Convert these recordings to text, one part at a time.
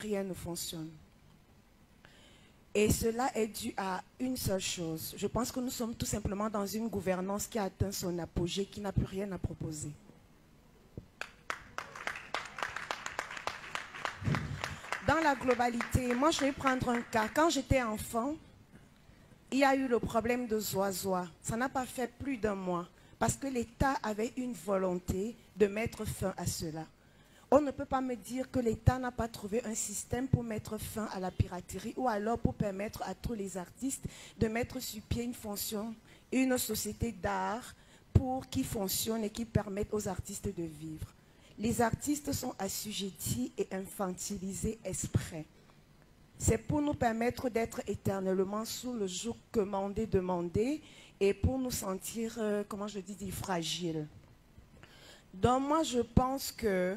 rien ne fonctionne. Et cela est dû à une seule chose. Je pense que nous sommes tout simplement dans une gouvernance qui a atteint son apogée, qui n'a plus rien à proposer. Dans la globalité, moi je vais prendre un cas. Quand j'étais enfant, il y a eu le problème de Zoazoa. Ça n'a pas fait plus d'un mois parce que l'État avait une volonté de mettre fin à cela. On ne peut pas me dire que l'État n'a pas trouvé un système pour mettre fin à la piraterie ou alors pour permettre à tous les artistes de mettre sur pied une fonction, une société d'art pour qui fonctionne et qui permette aux artistes de vivre. Les artistes sont assujettis et infantilisés exprès. C'est pour nous permettre d'être éternellement sous le joug demandé et pour nous sentir, comment je dis, fragiles. Donc moi je pense que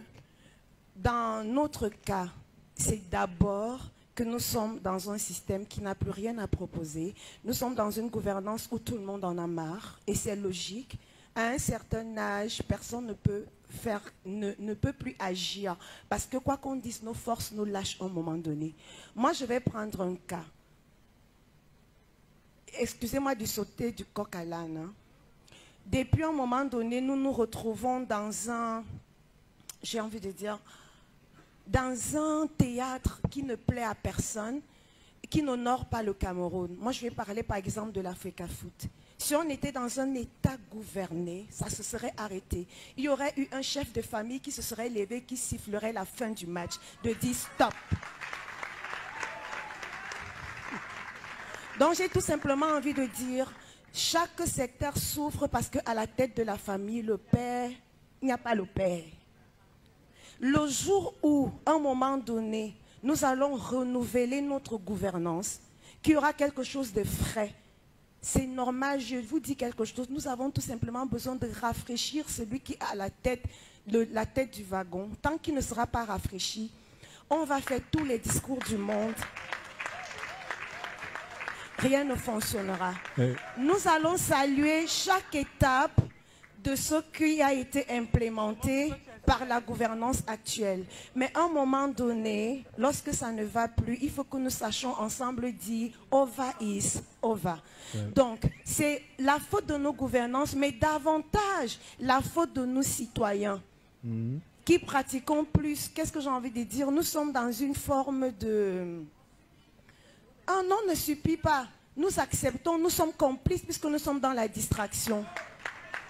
dans notre cas, c'est d'abord que nous sommes dans un système qui n'a plus rien à proposer. Nous sommes dans une gouvernance où tout le monde en a marre et c'est logique. À un certain âge, personne ne peut plus agir parce que quoi qu'on dise, nos forces nous lâchent à un moment donné. Moi, je vais prendre un cas. Excusez-moi de sauter du coq à l'âne. Hein. Depuis un moment donné, nous nous retrouvons dans un, j'ai envie de dire, dans un théâtre qui ne plaît à personne, qui n'honore pas le Cameroun. Moi, je vais parler par exemple de l'Africa Foot. Si on était dans un État gouverné, ça se serait arrêté. Il y aurait eu un chef de famille qui se serait levé, qui sifflerait la fin du match, de dire stop. Donc j'ai tout simplement envie de dire, chaque secteur souffre parce qu'à la tête de la famille, le père, il n'y a pas le père. Le jour où, à un moment donné, nous allons renouveler notre gouvernance, qu'il y aura quelque chose de frais, c'est normal, je vous dis quelque chose, nous avons tout simplement besoin de rafraîchir celui qui a la tête du wagon. Tant qu'il ne sera pas rafraîchi, on va faire tous les discours du monde. Rien ne fonctionnera. Nous allons saluer chaque étape de ce qui a été implémenté par la gouvernance actuelle. Mais à un moment donné, lorsque ça ne va plus, il faut que nous sachions ensemble dire over is over. Donc, c'est la faute de nos gouvernances, mais davantage la faute de nous citoyens qui pratiquons plus. Qu'est-ce que j'ai envie de dire? Nous sommes dans une forme de... Un non ne suffit pas. Nous acceptons, nous sommes complices puisque nous sommes dans la distraction.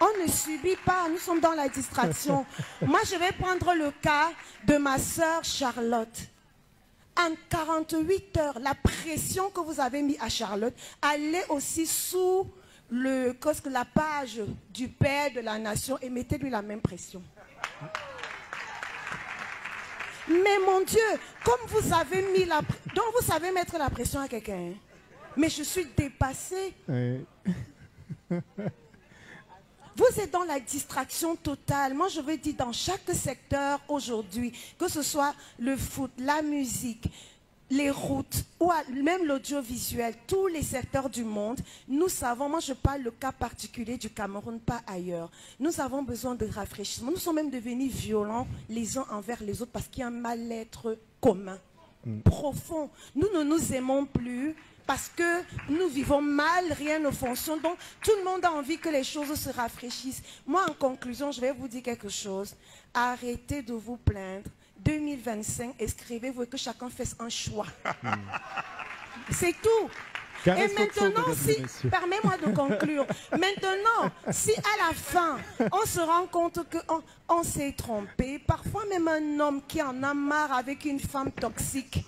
On ne subit pas, nous sommes dans la distraction. Moi, je vais prendre le cas de ma sœur Charlotte. En 48 heures, la pression que vous avez mise à Charlotte, allez aussi sous la page du père de la nation et mettez-lui la même pression. Mais mon Dieu, comme vous avez mis la pression, donc vous savez mettre la pression à quelqu'un. Hein? Mais je suis dépassée. Oui. Vous êtes dans la distraction totale. Moi, je veux dire, dans chaque secteur aujourd'hui, que ce soit le foot, la musique, les routes, ou même l'audiovisuel, tous les secteurs du monde, nous savons, moi je parle le cas particulier du Cameroun, pas ailleurs. Nous avons besoin de rafraîchissement. Nous sommes même devenus violents les uns envers les autres parce qu'il y a un mal-être commun, profond. Nous ne nous aimons plus. Parce que nous vivons mal, rien ne fonctionne. Donc, tout le monde a envie que les choses se rafraîchissent. Moi, en conclusion, je vais vous dire quelque chose. Arrêtez de vous plaindre. 2025, inscrivez-vous et que chacun fasse un choix. C'est tout. Et maintenant, si, permets-moi de conclure. Maintenant, si à la fin, on se rend compte qu'on s'est trompé, parfois même un homme qui en a marre avec une femme toxique,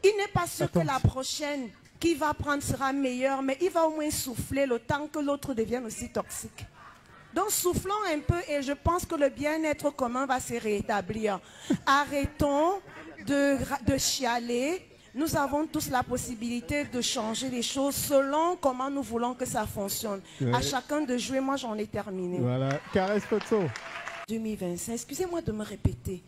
il n'est pas sûr que la prochaine qui va prendre sera meilleur, mais il va au moins souffler le temps que l'autre devienne aussi toxique. Donc soufflons un peu et je pense que le bien-être commun va se rétablir. Arrêtons de chialer. Nous avons tous la possibilité de changer les choses selon comment nous voulons que ça fonctionne. Oui. À chacun de jouer, moi j'en ai terminé. Voilà, Caresse Photo. 2025, excusez-moi de me répéter.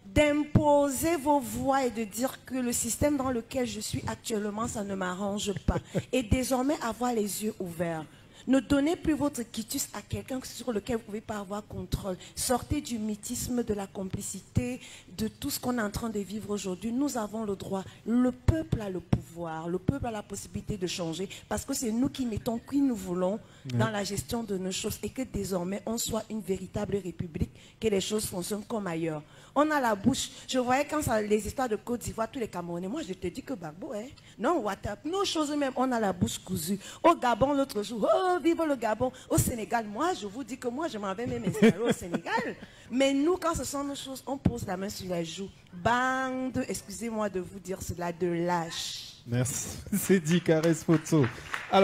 D'imposer vos voix et de dire que le système dans lequel je suis actuellement, ça ne m'arrange pas. Et désormais avoir les yeux ouverts. Ne donnez plus votre quitus à quelqu'un sur lequel vous ne pouvez pas avoir contrôle. Sortez du mythisme, de la complicité, de tout ce qu'on est en train de vivre aujourd'hui. Nous avons le droit. Le peuple a le pouvoir. Le peuple a la possibilité de changer parce que c'est nous qui mettons qui nous voulons dans la gestion de nos choses et que désormais on soit une véritable république, que les choses fonctionnent comme ailleurs. On a la bouche. Je voyais quand ça, les histoires de Côte d'Ivoire, tous les Camerounais, moi je te dis que Gbagbo, non, WhatsApp, nos choses même, on a la bouche cousue. Au Gabon l'autre jour, oh, vive le Gabon. Au Sénégal, moi je vous dis que moi je m'en vais même installer au Sénégal. Mais nous, quand ce sont nos choses, on pose la main sur la joue. Bande, excusez-moi de vous dire cela, de lâche. Merci. C'est dit, Caresse Photo. Alors,